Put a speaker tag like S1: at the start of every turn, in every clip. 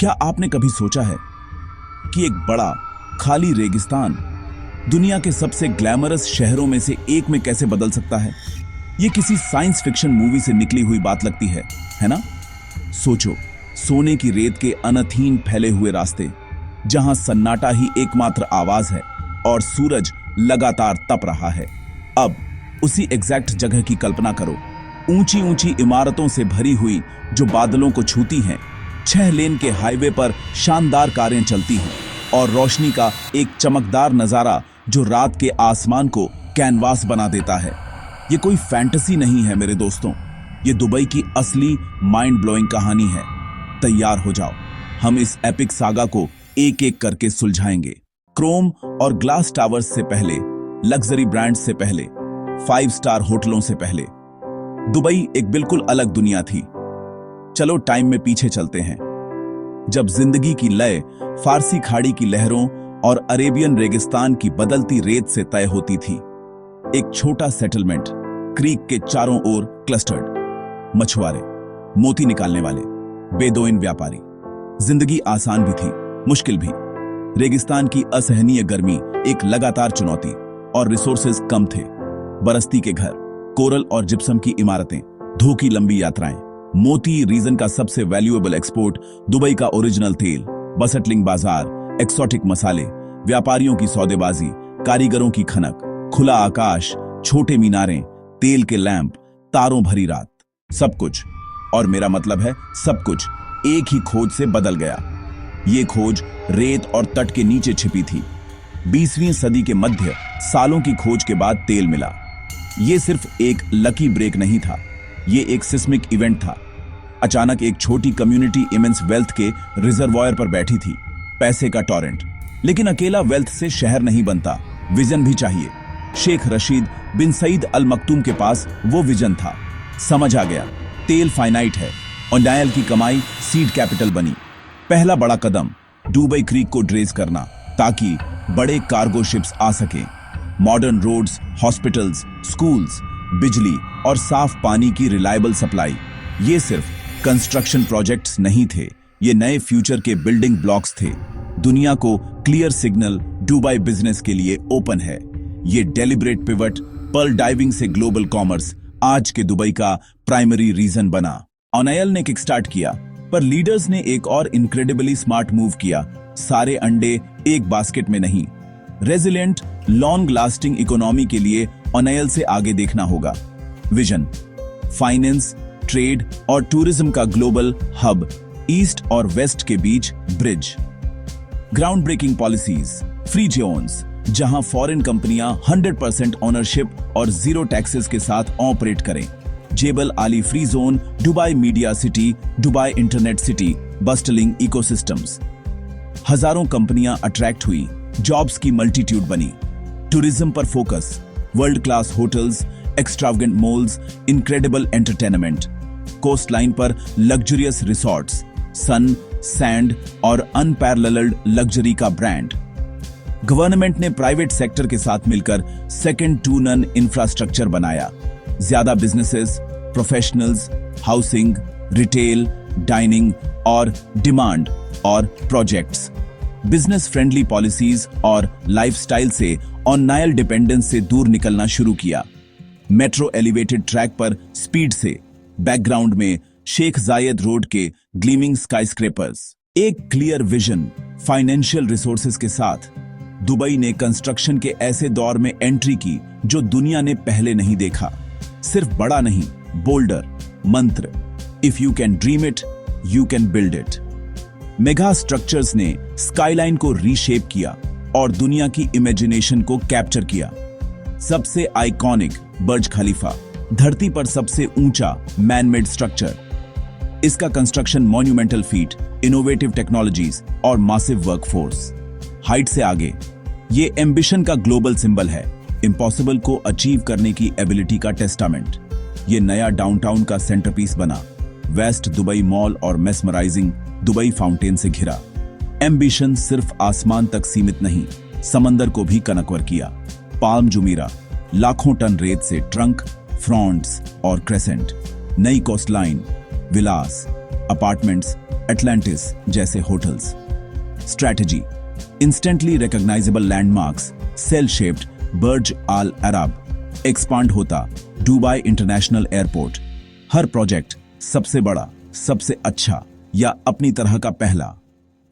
S1: क्या आपने कभी सोचा है कि एक बड़ा खाली रेगिस्तान दुनिया के सबसे ग्लैमरस शहरों में से एक में कैसे बदल सकता है? ये किसी साइंस फिक्शन मूवी से निकली हुई बात लगती है ना? सोचो, सोने की रेत के अनथीन फैले हुए रास्ते, जहां सन्नाटा ही एकमात्र आवाज है और सूरज लगातार तप रहा है। अब उसी एग्जैक्ट जगह की कल्पना करो, ऊंची ऊंची इमारतों से भरी हुई जो बादलों को छूती हैं। 6 लेन के हाईवे पर शानदार कारें चलती हैं और रोशनी का एक चमकदार नजारा जो रात के आसमान को कैनवास बना देता है। ये कोई फैंटेसी नहीं है मेरे दोस्तों, ये दुबई की असली माइंड ब्लोइंग कहानी है। तैयार हो जाओ, हम इस एपिक सागा को एक एक करके सुलझाएंगे। क्रोम और ग्लास टावर्स से पहले, लग्जरी ब्रांड्स से पहले, 5 स्टार होटलों से पहले दुबई एक बिल्कुल अलग दुनिया थी। चलो टाइम में पीछे चलते हैं, जब जिंदगी की लय फारसी खाड़ी की लहरों और अरेबियन रेगिस्तान की बदलती रेत से तय होती थी। एक छोटा सेटलमेंट, क्रीक के चारों ओर क्लस्टर्ड, मछुआरे, मोती निकालने वाले, बेदोइन व्यापारी। जिंदगी आसान भी थी, मुश्किल भी। रेगिस्तान की असहनीय गर्मी एक लगातार चुनौती, और रिसोर्सेज कम थे। बरस्ती के घर, कोरल और जिप्सम की इमारतें, धो की लंबी यात्राएं। मोती रीजन का सबसे वैल्यूएबल एक्सपोर्ट, दुबई का ओरिजिनल तेल, बसटलिंग बाजार, एक्सोटिक मसाले, व्यापारियों की सौदेबाजी, कारीगरों की खनक, खुला आकाश, छोटे मीनारें, तेल के लैंप, तारों भरी रात। सब कुछ, और मेरा मतलब है सब कुछ, एक ही खोज से बदल गया। ये खोज रेत और तट के नीचे छिपी थी। 20वीं सदी के मध्य सालों की खोज के बाद तेल मिला। ये सिर्फ एक लकी ब्रेक नहीं था, ये एक सिस्मिक इवेंट था। अचानक एक छोटी कम्युनिटी इमेंस वेल्थ के रिजर्वॉयर पर बैठी थी, पैसे का टॉरेंट। लेकिन अकेला वेल्थ से शहर नहीं बनता, विजन भी चाहिए। शेख रशीद बिन सईद अल मकतूम के पास वो विजन था। समझ आ गया, तेल फाइनाइट है और नायल की कमाई सीड कैपिटल बनी। पहला बड़ा कदम, दुबई क्रीक को ड्रेस करना, ताकि बड़े कार्गो शिप्स आ सके। मॉडर्न रोड्स, हॉस्पिटल्स, स्कूल्स, बिजली और साफ पानी की रिलायबल सप्लाई। ये सिर्फ कंस्ट्रक्शन प्रोजेक्ट्स नहीं थे, ये नए फ्यूचर के बिल्डिंग ब्लॉक्स थे। दुनिया को क्लियर सिग्नल, दुबई बिजनेस के लिए ओपन है। ये डेलिब्रेट पिवट, पर्ल डाइविंग से ग्लोबल कॉमर्स, आज के दुबई का प्राइमरी रीजन बना। ऑनायल ने किक स्टार्ट किया, पर लीडर्स ने एक और इनक्रेडिबली स्मार्ट मूव किया। सारे अंडे एक बास्केट में नहीं। रेजिलिएंट, लॉन्ग लास्टिंग इकोनॉमी के लिए ऑनायल से आगे देखना होगा। विजन, फाइनेंस, ट्रेड और टूरिज्म का ग्लोबल हब, ईस्ट और वेस्ट के बीच bridge. Ground breaking policies, free zones, जहां फॉरेन कंपनियां 100% ओनरशिप और 0 टैक्सेस के साथ ऑपरेट करें। जेबल आली free zone, Dubai media city, Dubai internet city, bustling ecosystems. हजारों कंपनियां अट्रैक्ट हुई, जॉब्स की मल्टीट्यूड बनी। टूरिज्म पर focus, world class hotels, extravagant malls, incredible entertainment. Coastline पर लग्जरियस रिसॉर्ट्स, सन, सैंड और अनपैरेलल्ड लग्जरी का ब्रांड। गवर्नमेंट ने प्राइवेट सेक्टर के साथ मिलकर सेकंड टू नन इंफ्रास्ट्रक्चर बनाया। ज्यादा businesses, professionals, housing, retail, dining और डिमांड और प्रोजेक्ट्स। बिजनेस फ्रेंडली पॉलिसीज और लाइफस्टाइल से ऑन नाइल डिपेंडेंस से दूर निकलना शुरू किया। मेट्रो एलिवेटेड ट्रैक पर स्पीड से, बैकग्राउंड में शेख जायद रोड के ग्लीमिंग स्काईस्क्रेपर्स। एक क्लियर विजन, फाइनेंशियल रिसोर्सेज के साथ दुबई ने कंस्ट्रक्शन के ऐसे दौर में एंट्री की जो दुनिया ने पहले नहीं देखा। सिर्फ बड़ा नहीं, बोल्डर। मंत्र, if you can dream it, you can build it. Mega structures ने स्काईलाइन को रीशेप किया और दुनिया की इमेजिनेशन को कैप्चर किया। सबसे आइकॉनिक बर्ज खलीफा, धरती पर सबसे ऊंचा मैनमेड स्ट्रक्चर। इसका construction monumental feet, innovative technologies और मासिव वर्कफोर्स। हाइट से आगे, ये एम्बिशन का ग्लोबल सिंबल है, इम्पॉसिबल को अचीव करने की एबिलिटी का टेस्टामेंट। ये नया डाउनटाउन का सेंटरपीस बना, वेस्ट दुबई मॉल और मेस्मराइजिंग दुबई फाउंटेन से घिरा। एम्बिशन सिर्फ आसमान तक सीमित नहीं, समंदर को भी कनकवर किया। पाल्म जुमीरा, लाखों टन रेत से ट्रंक, फ्रॉन्ट्स और क्रेसेंट। नई कोस्टलाइन, विलास, अपार्टमेंट्स, एटलांटिस जैसे hotels. Strategy, instantly recognizable landmarks, sail shaped Burj Al Arab, expand होता दुबई इंटरनेशनल एयरपोर्ट। हर प्रोजेक्ट सबसे बड़ा, सबसे अच्छा या अपनी तरह का पहला।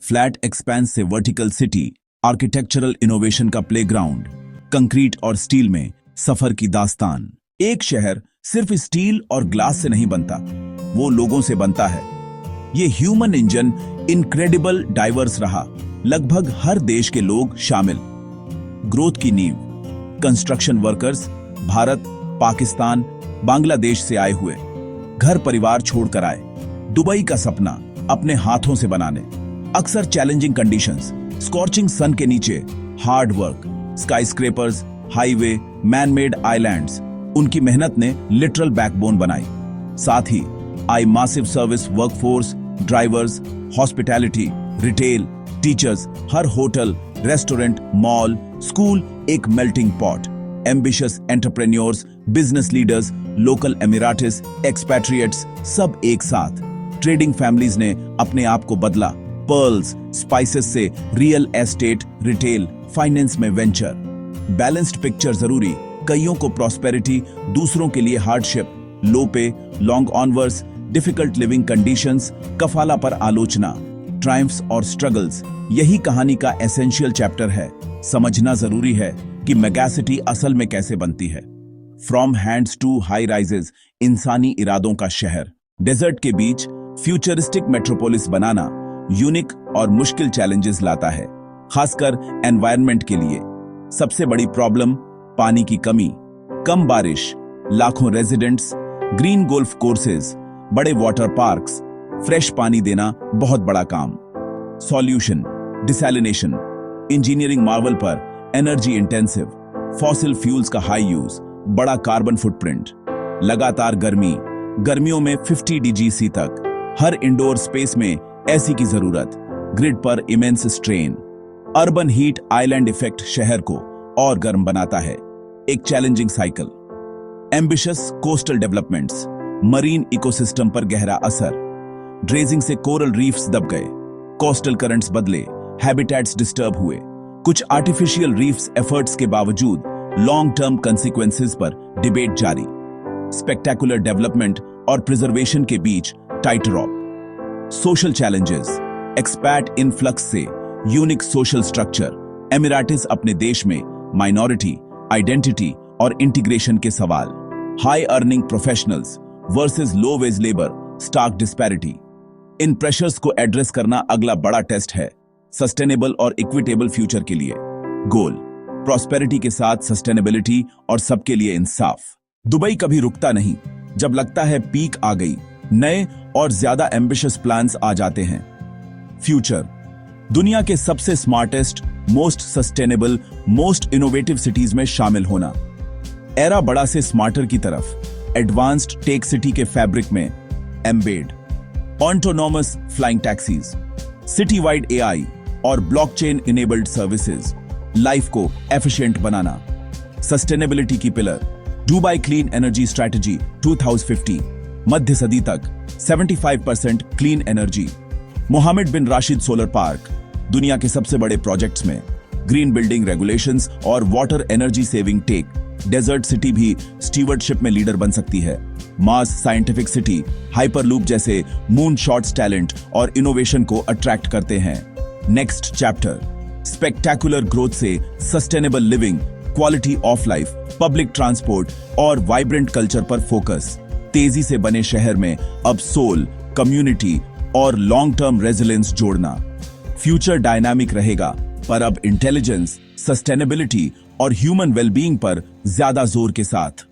S1: फ्लैट एक्सपेंस से वर्टिकल सिटी, आर्किटेक्चरल इनोवेशन का प्लेग्राउंड। कंक्रीट और स्टील में सफर की दास्तान। एक शहर सिर्फ स्टील और ग्लास से नहीं बनता, वो लोगों से बनता है। ये ह्यूमन इंजन इनक्रेडिबल डाइवर्स रहा, लगभग हर देश के लोग शामिल। ग्रोथ की नींव, कंस्ट्रक्शन वर्कर्स भारत, पाकिस्तान, बांग्लादेश से आए हुए, घर परिवार छोड़कर आए, दुबई का सपना अपने हाथों से बनाने। अक्सर चैलेंजिंग कंडीशंस, स्कॉर्चिंग सन के नीचे hard work, skyscrapers, highway, manmade islands, उनकी मेहनत ने लिटरल बैकबोन बनाई। साथ ही आई massive service workforce, drivers, hospitality, retail, teachers, हर होटल, रेस्टोरेंट, मॉल, स्कूल एक melting pot. Ambitious entrepreneurs, business leaders, local Emiratis, expatriates, सब एक साथ। ट्रेडिंग फैमिलीज ने अपने आप को बदला, पर्ल्स, स्पाइसेस से रियल एस्टेट, रिटेल, फाइनेंस में वेंचर। बैलेंस्ड पिक्चर जरूरी, कईयों को प्रॉस्पेरिटी, दूसरों के लिए hardship, low pay, long hours, difficult living conditions, कफाला पर आलोचना, ट्रायम्फ्स और स्ट्रगल्स। यही कहानी का एसेंशियल चैप्टर है। समझना जरूरी है कि मेगासिटी असल में कैसे बनती है। From hands to high rises, इंसानी इरादों का शहर। डेजर्ट के बीच फ्यूचरिस्टिक मेट्रोपोलिस बनाना यूनिक और मुश्किल चैलेंजेस लाता है, खासकर एनवायरनमेंट के लिए। सबसे बड़ी प्रॉब्लम पानी की कमी, कम बारिश, लाखों रेजिडेंट्स, ग्रीन गोल्फ कोर्सेज, बड़े वाटर पार्क्स, फ्रेश पानी देना बहुत बड़ा काम। सॉल्यूशन, डिसैलिनेशन, इंजीनियरिंग मार्वल पर एनर्जी इंटेंसिव, फॉसिल फ्यूल्स का हाई यूज, बड़ा कार्बन फुटप्रिंट, लगातार गर्मी, गर्मियों में 50 डीजीसी तक, हर इंडोर स्पेस में एसी की जरूरत, ग्रिड पर immense strain. Urban heat island effect शहर को और गर्म बनाता है, एक challenging cycle. Ambitious coastal developments, marine ecosystem पर गहरा असर, ड्रेजिंग से कोरल रीफ्स दब गए, कोस्टल करंट्स बदले, हैबिटेट्स डिस्टर्ब हुए। कुछ आर्टिफिशियल रीफ्स एफर्ट्स के बावजूद लॉन्ग टर्म कंसिक्वेंसेस पर डिबेट जारी। स्पेक्टेकुलर डेवलपमेंट और प्रिजर्वेशन के बीच tight रॉप। Social challenges, expat influx से यूनिक सोशल स्ट्रक्चर, एमिराटिस अपने देश में माइनॉरिटी, आइडेंटिटी और इंटीग्रेशन के सवाल। हाई अर्निंग प्रोफेशनल्स वर्सेस लो वेज लेबर, स्टार्क डिस्पैरिटी। इन प्रेशर्स को एड्रेस करना अगला बड़ा टेस्ट है, सस्टेनेबल और इक्विटेबल फ्यूचर के लिए। गोल, प्रॉस्पेरिटी के साथ सस्टेनेबिलिटी और सबके लिए इंसाफ। दुबई कभी रुकता नहीं, जब लगता है पीक आ गई, नए और ज्यादा एम्बिशियस प्लान्स आ जाते हैं। फ्यूचर, दुनिया के सबसे smartest, most sustainable, most innovative cities में शामिल होना। एरा बड़ा से स्मार्टर की तरफ, एडवांस्ड टेक सिटी के फैब्रिक में embed. Autonomous flying taxis, city wide AI और ब्लॉकचेन इनेबल्ड सर्विसेज, लाइफ को एफिशिएंट बनाना। सस्टेनेबिलिटी की pillar, Dubai clean energy strategy 2050, मध्य सदी तक 75% क्लीन एनर्जी। मोहम्मद बिन राशिद सोलर पार्क, दुनिया के सबसे बड़े प्रोजेक्ट्स में ग्रीन बिल्डिंग रेगुलेशंस और water energy saving tech. Desert city भी स्टीवर्डशिप में लीडर बन सकती है। मास साइंटिफिक सिटी, हाइपरलूप जैसे मून शॉट्स टैलेंट और इनोवेशन को अट्रैक्ट करते हैं। नेक्स्ट चैप्टर, स्पेक्टेकुलर ग्रोथ से sustainable living, quality of life, public transport और वाइब्रेंट कल्चर पर फोकस। तेजी से बने शहर में अब सोल, कम्युनिटी और लॉन्ग टर्म रेजिलेंस जोड़ना। फ्यूचर डायनामिक रहेगा, पर अब इंटेलिजेंस, सस्टेनेबिलिटी और ह्यूमन वेलबीइंग पर ज्यादा जोर के साथ।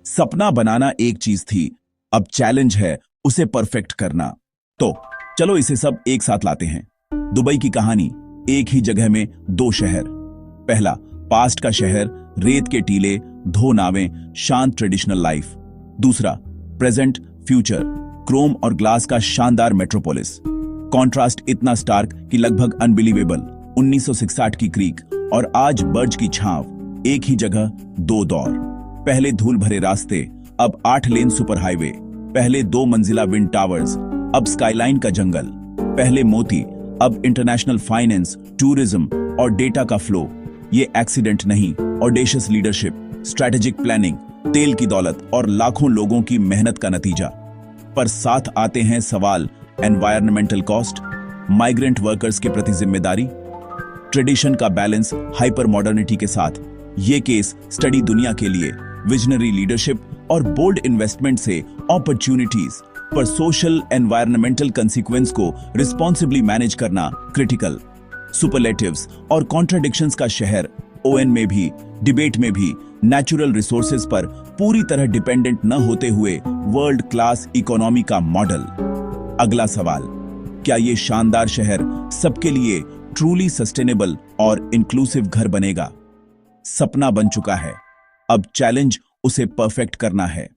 S1: सपना बनाना एक चीज थी, अब चैलेंज है उसे परफेक्ट करना। तो चलो इसे सब एक साथ लाते हैं। दुबई की कहानी, एक ही जगह में दो शहर। पहला, पास्ट का शहर, रेत के टीले, धो नावें, शांत ट्रेडिशनल लाइफ। दूसरा, प्रेजेंट फ्यूचर, क्रोम और ग्लास का शानदार मेट्रोपोलिस। कॉन्ट्रास्ट इतना स्टार्क कि लगभग अनबिलीवेबल। 1966 की क्रीक और आज बर्ज की छांव, एक ही जगह दो दौर। पहले धूल भरे रास्ते, अब 8 लेन सुपर हाईवे। पहले 2 मंजिला विंड टावर्स, अब स्काईलाइन का जंगल, पहले मोती, अब इंटरनेशनल फाइनेंस, टूरिज्म और डेटा का फ्लो। ये एक्सीडेंट नहीं, ऑडेशियस लीडरशिप, स्ट्रैटेजिक प्लानिंग, तेल की दौलत और लाखों लोगों की मेहनत का नतीजा। पर साथ आते हैं सवाल एनवायरमेंटल कॉस्ट, माइग्रेंट वर्कर्स के प्रति जिम्मेदारी, ट्रेडिशन का बैलेंस हाइपर मॉडर्निटी के साथ। ये केस स्टडी दुनिया के लिए विजनरी लीडरशिप और बोल्ड इन्वेस्टमेंट से अपॉर्चुनिटीज, पर सोशल एनवायरमेंटल कंसीक्वेंस को रिस्पॉन्सिबली मैनेज करना क्रिटिकल। सुपरलेटिव्स और कॉन्ट्राडिक्शंस का शहर, ओएन में भी, डिबेट में भी, नेचुरल रिसोर्सेज पर पूरी तरह डिपेंडेंट न होते हुए वर्ल्ड क्लास इकोनॉमी का मॉडल। अगला सवाल, क्या ये शानदार शहर सबके लिए ट्रूली सस्टेनेबल और इंक्लूसिव घर बनेगा? सपना बन चुका है, अब चैलेंज उसे परफेक्ट करना है।